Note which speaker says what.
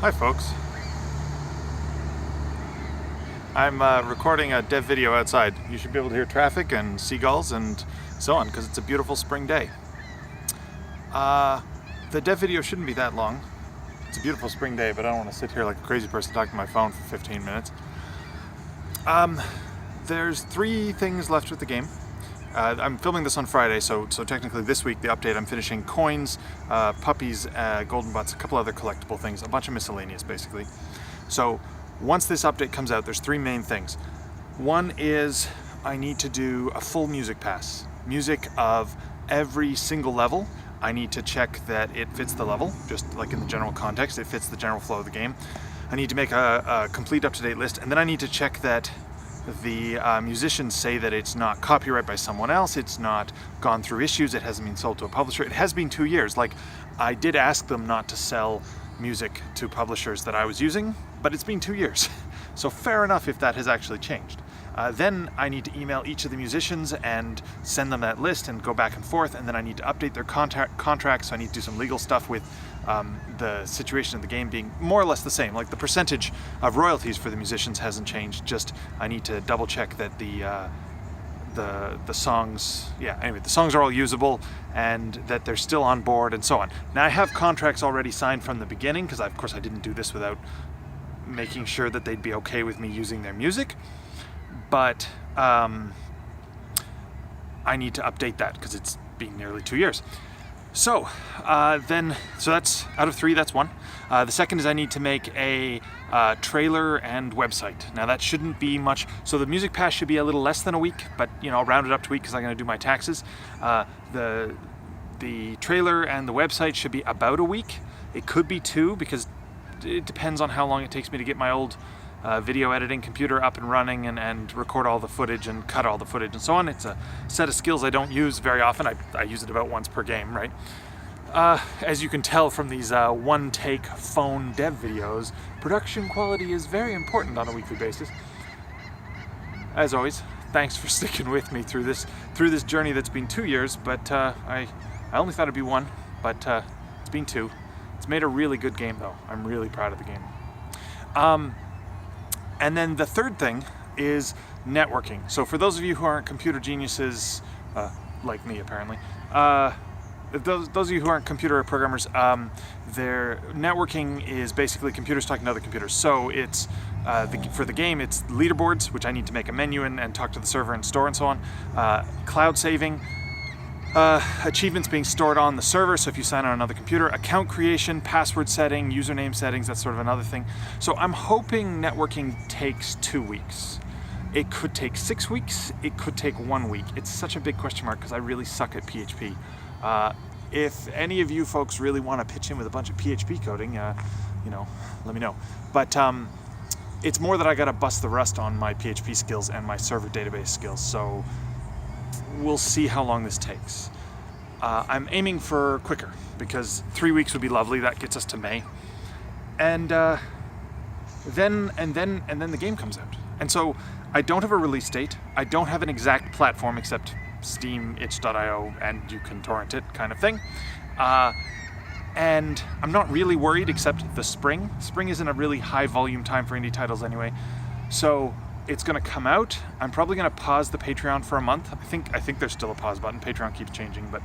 Speaker 1: Hi folks. I'm recording a dev video outside. You should be able to hear traffic and seagulls and so on because it's a beautiful spring day. The dev video shouldn't be that long. It's a beautiful spring day, but I don't want to sit here like a crazy person talking to my phone for 15 minutes. There's 3 things left with the game. I'm filming this on Friday, so technically this week, the update, I'm finishing coins, puppies, golden butts, a couple other collectible things, a bunch of miscellaneous basically. So once this update comes out, there's 3 main things. One is I need to do a full music pass. Music of every single level. I need to check that it fits the level, just like in the general context, it fits the general flow of the game. I need to make a complete up-to-date list, and then I need to check that the musicians say that it's not copyright by someone else, it's not gone through issues, it hasn't been sold to a publisher. It has been 2 years. Like, I did ask them not to sell music to publishers that I was using, but it's been 2 years. So fair enough if that has actually changed. Then I need to email each of the musicians and send them that list and go back and forth, and then I need to update their contracts, so I need to do some legal stuff with the situation in the game being more or less the same. Like, the percentage of royalties for the musicians hasn't changed, just I need to double check that the songs, the songs are all usable and that they're still on board and so on. Now I have contracts already signed from the beginning because of course I didn't do this without making sure that they'd be okay with me using their music, but I need to update that because it's been nearly 2 years. So that's out of 3, that's 1. The second is I need to make a trailer and website. Now that shouldn't be much, so the music pass should be a little less than a week, but I'll round it up to a week because I'm going to do my taxes. The trailer and the website should be about a week. It could be 2 because it depends on how long it takes me to get my old video editing computer up and running and record all the footage and cut all the footage and so on. It's a set of skills I don't use very often. I use it about once per game, right? As you can tell from these one-take phone dev videos, production quality is very important on a weekly basis. As always, thanks for sticking with me through this journey that's been 2 years, but I only thought it'd be 1, but it's been 2. It's made a really good game though. I'm really proud of the game. And then the third thing is networking. So for those of you who aren't computer geniuses, like me apparently, those of you who aren't computer programmers, their networking is basically computers talking to other computers. So it's, for the game, it's leaderboards, which I need to make a menu and talk to the server and store and so on, cloud saving, achievements being stored on the server, so if you sign on another computer, account creation, password setting, username settings, that's sort of another thing. So I'm hoping networking takes 2 weeks. It could take 6 weeks, it could take 1 week. It's such a big question mark because I really suck at PHP. If any of you folks really want to pitch in with a bunch of PHP coding, let me know. But it's more that I gotta bust the rust on my PHP skills and my server database skills, so we'll see how long this takes. I'm aiming for quicker because 3 weeks would be lovely. That gets us to May, and then the game comes out. And so I don't have a release date. I don't have an exact platform except Steam, itch.io, and you can torrent it, kind of thing. And I'm not really worried except the spring. Spring isn't a really high volume time for indie titles anyway. So it's going to come out. I'm probably going to pause the Patreon for a month. I think there's still a pause button. Patreon keeps changing, but